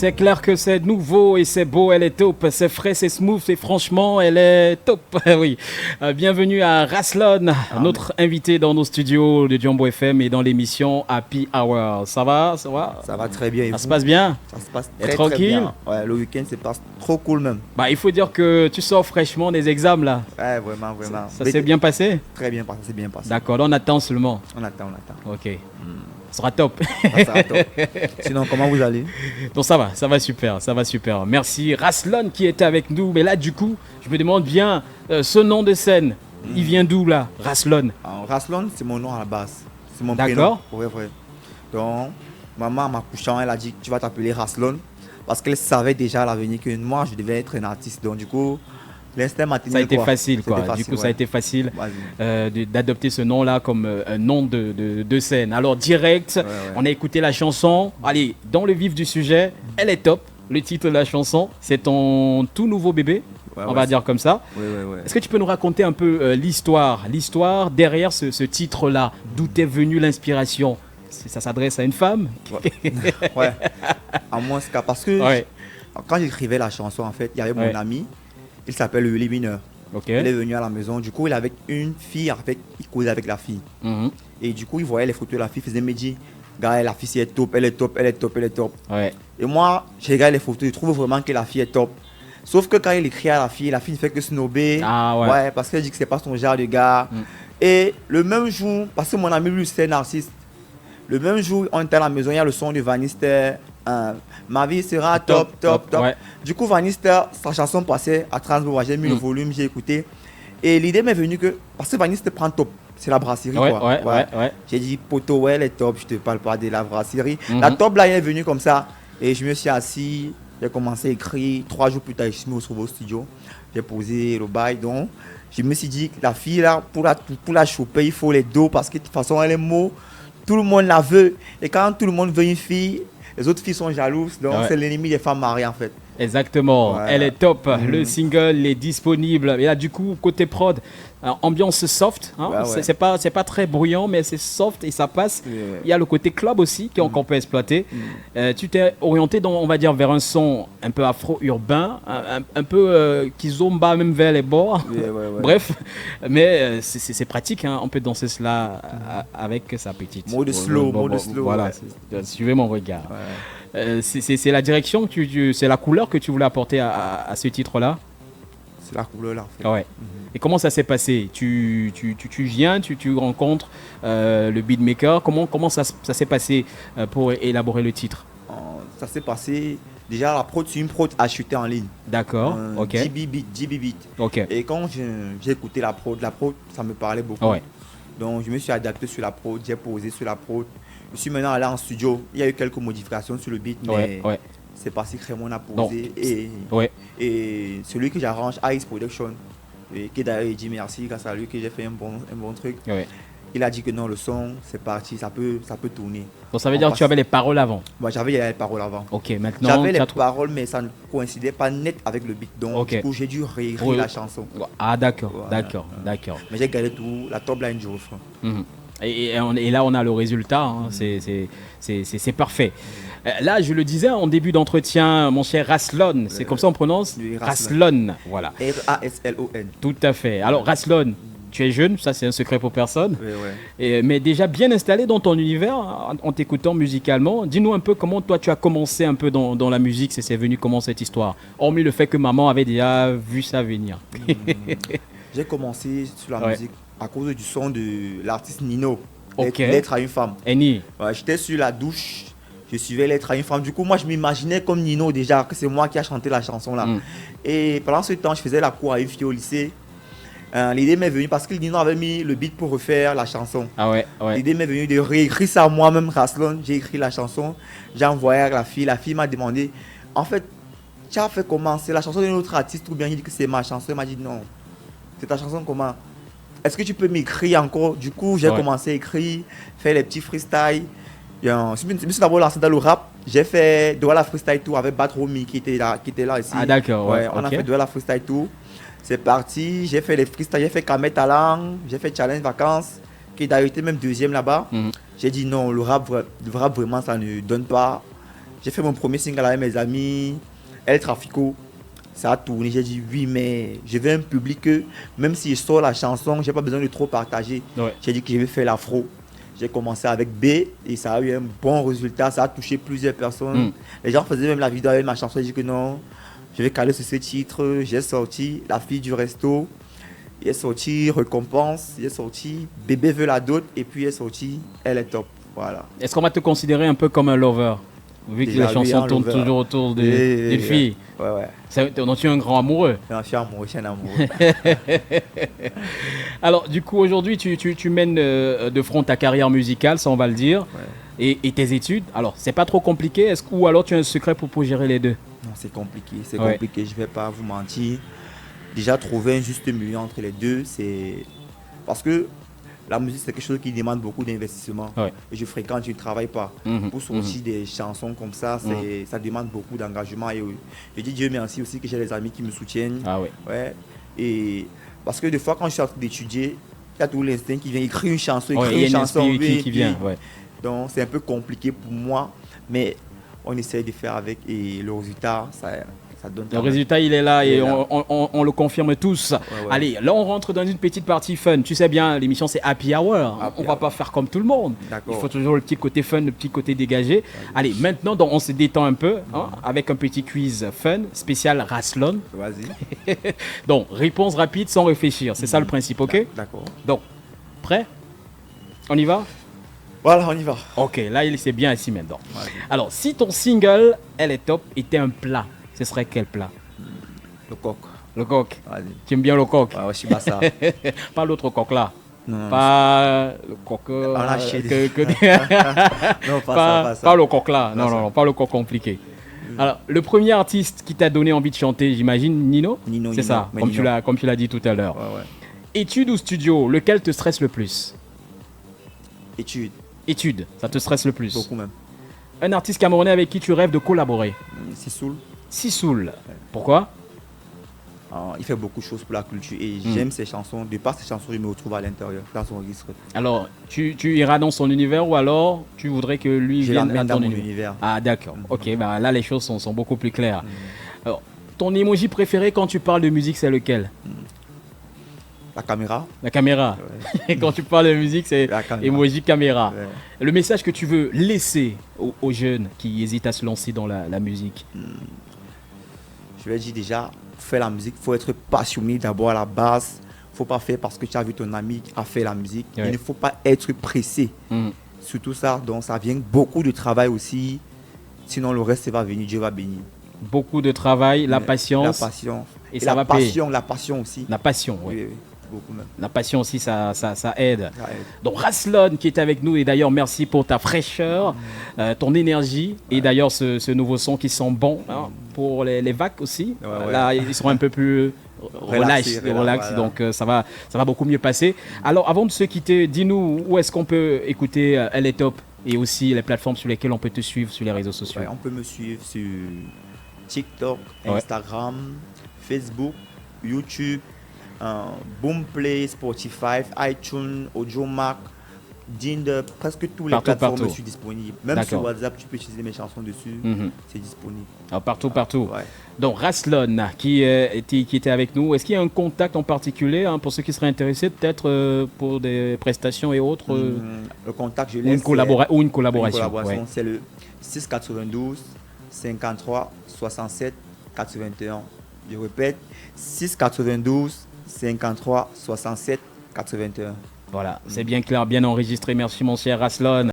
C'est clair que c'est nouveau et c'est beau, elle est top, c'est frais, c'est smooth et franchement, elle est top. Oui. Bienvenue à Rasslon, notre invité dans nos studios de Jumbo FM et dans l'émission Happy Hour. Ça va? Ça va? Ça va très bien. Ça se passe bien? Ça se passe Et très, tranquille? très bien. Ouais, le week-end se passe trop cool même. Bah, il faut dire que tu sors fraîchement des examens là. Ouais, vraiment, vraiment. Ça s'est bien passé? Très bien passé, c'est bien passé. D'accord, là, on attend seulement. On attend. Ok. Ça sera top. Ça sera top. Sinon, comment vous allez? Donc ça va super. Merci Rasslon qui était avec nous. Mais là, du coup, je me demande bien, ce nom de scène, il vient d'où là, Rasslon? Rasslon, c'est mon nom à la base. C'est mon D'accord. prénom. Vrai. Donc, maman, en m'accouchant, elle a dit tu vas t'appeler Rasslon parce qu'elle savait déjà à l'avenir que moi, je devais être un artiste. Donc, du coup, l'instinct maternel. Ça a été facile, quoi. Facile, du coup, ça a été facile Vas-y. d'adopter ce nom-là comme un nom de scène. Alors, direct, Ouais. on a écouté la chanson. Allez, dans le vif du sujet, elle est top. Le titre de la chanson, c'est ton tout nouveau bébé, on va dire comme ça. Ouais. Est-ce que tu peux nous raconter un peu l'histoire derrière ce titre-là? D'où est venue l'inspiration? Ça s'adresse à une femme? Ouais. À moins ce cas, parce que Ouais. quand j'écrivais la chanson, en fait, il y avait Ouais. mon ami, il s'appelle Willy Mineur. Ok. Il est venu à la maison, du coup, il avait une fille, il causait avec la fille. Mhm. Et du coup, il voyait les photos de la fille, il faisait me dire, gars, la fille, elle est top. Ouais. Et moi, j'ai regardé les photos, je trouve vraiment que la fille est top. Sauf que quand il écrit à la fille ne fait que snobber. Ah ouais. Parce qu'elle dit que c'est pas son genre de gars. Et le même jour, parce que mon ami, lui, c'est un artiste. Le même jour, on était à la maison, il y a le son de Vanister. Ma vie sera top. Ouais. Du coup, Vanister, sa chanson passait à Transbourg. J'ai mis le volume, j'ai écouté. Et l'idée m'est venue que, parce que Vanister prend top, c'est la brasserie. quoi. Ouais. J'ai dit, poto, ouais, elle est top, je te parle pas de la brasserie. La top là, elle est venue comme ça. Et je me suis assis, j'ai commencé à écrire. 3 jours plus tard, je suis mis au studio. J'ai posé le bail. Donc, je me suis dit, la fille là, pour la choper, il faut les dos parce que de toute façon, elle est mot. Tout le monde la veut. Et quand tout le monde veut une fille, les autres filles sont jalouses. Donc, c'est l'ennemi des femmes mariées en fait. Exactement, Ouais. elle est top, le single est disponible. Et là du coup, côté prod, ambiance soft, hein, Ouais. c'est pas très bruyant mais c'est soft et ça passe. Ouais. Il y a le côté club aussi qu'on peut exploiter. Tu t'es orienté on va dire vers un son un peu afro-urbain, un peu kizomba même vers les bords. Ouais. Bref, mais c'est pratique, hein, on peut danser cela avec sa petite. Mode slow. Voilà, Ouais. suivez mon regard. Ouais. C'est la direction c'est la couleur que tu voulais apporter à ce titre-là. C'est la couleur là en fait. Ouais. Et comment ça s'est passé? Tu viens, tu rencontres le beatmaker. Comment ça s'est passé pour élaborer le titre? Ça s'est passé. Déjà, la prod, c'est une prod achetée en ligne. D'accord. Ok. GB Beat. Ok. Et quand j'ai écouté la prod, ça me parlait beaucoup. Ouais. Donc, je me suis adapté sur la prod, j'ai posé sur la prod. Je suis maintenant allé en studio. Il y a eu quelques modifications sur le beat, mais Ouais. c'est passé vraiment on a posé. Donc, ouais. Et celui que j'arrange, Ice Production, et qui d'ailleurs il dit merci, grâce à lui que j'ai fait un bon truc. Ouais. Il a dit que non, le son, c'est parti, ça peut tourner. Donc ça veut dire que tu avais les paroles avant. Moi, j'avais les paroles avant. Ok. Maintenant. J'avais tu as les paroles, mais ça ne coïncidait pas net avec le beat. Donc, Ok. du coup, j'ai dû réécrire la chanson. Ah d'accord. Voilà. D'accord. Mais j'ai gardé tout, la top line du refrain. Mhm. Et là, on a le résultat. Hein. C'est parfait. Là, je le disais en début d'entretien, mon cher Rasslon, c'est comme ça on prononce? Oui, Rasslon. Voilà. Rasslon. Tout à fait. Alors, Rasslon, tu es jeune, ça c'est un secret pour personne. Ouais. Mais déjà bien installé dans ton univers, en t'écoutant musicalement. Dis-nous un peu comment toi tu as commencé un peu dans la musique, c'est venu comment cette histoire? Hormis le fait que maman avait déjà vu ça venir. J'ai commencé sur la Ouais. musique à cause du son de l'artiste Nino. Ok. Lettre à une femme. Eni. Ouais, j'étais sur la douche, je suivais Lettre à une femme. Du coup, moi, je m'imaginais comme Nino déjà, que c'est moi qui a chanté la chanson là. Et pendant ce temps, je faisais la cour à une fille au lycée. L'idée m'est venue parce que Nino avait mis le beat pour refaire la chanson. Ah ouais. L'idée m'est venue de réécrire ça moi-même, Rasslon. J'ai écrit la chanson, j'ai envoyé à la fille m'a demandé, en fait, tu as fait comment? C'est la chanson d'un autre artiste ou bien il dit que c'est ma chanson? Elle m'a dit non, c'est ta chanson comment? Est-ce que tu peux m'écrire encore? Du coup, j'ai commencé à écrire, faire les petits freestyles. Je me suis d'abord lancé dans le rap. J'ai fait Douala Freestyle Tour avec Bat Romy qui était là ici. Ah d'accord. Ouais, on a fait Douala Freestyle Tour. C'est parti, j'ai fait les freestyles, j'ai fait Kamet Talang, j'ai fait Challenge Vacances, qui d'ailleurs était même deuxième là-bas. J'ai dit non, le rap vraiment, ça ne donne pas. J'ai fait mon premier single avec mes amis, El Trafico. Ça a tourné, j'ai dit oui, mais je veux un public que même si je sors la chanson, j'ai pas besoin de trop partager. Ouais. J'ai dit que je vais faire l'afro. J'ai commencé avec B et ça a eu un bon résultat, ça a touché plusieurs personnes. Les gens faisaient même la vidéo avec ma chanson, j'ai dit que non, je vais caler sur ce titre. J'ai sorti La fille du resto, il est sorti Récompense, il est sorti Bébé veut la dot et puis il est sorti Elle est top. Voilà. Est-ce qu'on va te considérer un peu comme un lover? Vu que Déjà, les chansons oui, tournent lover. toujours autour des filles. Ouais. Donc tu es un grand amoureux. Je suis amoureux, je suis un amoureux. Alors, du coup, aujourd'hui, tu mènes de front ta carrière musicale, ça on va le dire, Ouais. et tes études. Alors, c'est pas trop compliqué, ou alors tu as un secret pour gérer les deux? Non, c'est compliqué, Ouais. compliqué, je vais pas vous mentir. Déjà, trouver un juste milieu entre les deux, c'est... Parce que la musique, c'est quelque chose qui demande beaucoup d'investissement. Ouais. Et je fréquente, je ne travaille pas. Pour sortir des chansons comme ça, ça demande beaucoup d'engagement. Et je dis Dieu merci aussi que j'ai des amis qui me soutiennent. Ah oui. Ouais. Et parce que des fois, quand je suis en train d'étudier, il y a tout l'instinct qui vient écrire une chanson, Ouais, écrire il y a une une chanson. esprit qui oui, vient. puis- Ouais. Donc, c'est un peu compliqué pour moi. Mais on essaie de faire avec. Et le résultat, ça donne. Le résultat, il est là Il et est là. on le confirme tous. ouais. Allez, là, on rentre dans une petite partie fun. Tu sais bien, l'émission, c'est Happy Hour. Happy On va Hour. pas faire comme tout le monde. D'accord. Il faut toujours le petit côté fun, le petit côté dégagé. Allez, maintenant, donc, on se détend un peu avec un petit quiz fun spécial Rasslon. Vas-y. Donc, réponse rapide sans réfléchir. C'est ça le principe, ok? D'accord. Donc, prêt? On y va? Voilà, on y va. Ok, là, il s'est bien assis maintenant. Vas-y. Alors, si ton single, Elle est top, était un plat, ce serait quel plat? Le coq. Le coq. Vas-y. Tu aimes bien le coq? Ouais, je suis ça. Pas l'autre coq là. Non, Pas le coq. a chié. Non, pas pas, ça. pas le coq là. Pas ça. Non, pas le coq compliqué. Alors, le premier artiste qui t'a donné envie de chanter, j'imagine, Nino? Nino, C'est Nino, ça, mais comme Nino. tu l'as dit tout à l'heure. Ouais, ouais. Études ou studio, lequel te stresse le plus? Études, Études, ça te stresse le plus. beaucoup même. Un artiste camerounais avec qui tu rêves de collaborer? C'est Soul. Sisoul. Pourquoi? Il fait beaucoup de choses pour la culture et j'aime ses chansons. De par ses chansons, je me retrouve à l'intérieur, dans son registre. Alors, tu iras dans son univers ou alors tu voudrais que lui Je vienne l'emmène dans dans ton mon univers? univers. Ah d'accord, ok, bah là les choses sont beaucoup plus claires. Alors, ton emoji préféré quand tu parles de musique, c'est lequel? La caméra. La caméra. Ouais. Et quand tu parles de musique, c'est La caméra. emoji caméra. Ouais. Le message que tu veux laisser aux jeunes qui hésitent à se lancer dans la musique? Je vais dire déjà, pour faire la musique, il faut être passionné d'abord à la base. Il ne faut pas faire parce que tu as vu ton ami a fait la musique. Ouais. Il ne faut pas être pressé. Surtout ça, donc ça vient beaucoup de travail aussi. Sinon, le reste va venir, Dieu va bénir. Beaucoup de travail, la Mais patience. La passion. Et ça va la payer. passion, la passion aussi. La passion, oui. Oui, oui, beaucoup même. La passion aussi, ça aide. Ça aide. Donc Rasslon qui est avec nous et d'ailleurs merci pour ta fraîcheur, ton énergie et d'ailleurs ce nouveau son qui sent bon pour les vagues aussi. Ouais. Là ils seront un peu plus relax, voilà. donc ça va beaucoup mieux passer. Alors avant de se quitter, dis-nous où est-ce qu'on peut écouter Elle est top et aussi les plateformes sur lesquelles on peut te suivre sur les réseaux sociaux. Ouais, on peut me suivre sur TikTok, Ouais. Instagram, Facebook, YouTube, Boomplay, Spotify, iTunes, Audiomack, Deezer, presque tous les Partout, plateformes partout. je suis disponible. Même D'accord. sur WhatsApp, tu peux utiliser mes chansons dessus. Mhm. C'est disponible. Alors, partout. Ouais. Donc Rasslon qui était avec nous. Est-ce qu'il y a un contact en particulier pour ceux qui seraient intéressés peut-être pour des prestations et autres Le contact, je ou laisse. une collaboration. Ouais. C'est le 692 53 67 81. Je répète, 692 53 67 81. Voilà, c'est bien clair, bien enregistré. Merci mon cher Rasslon.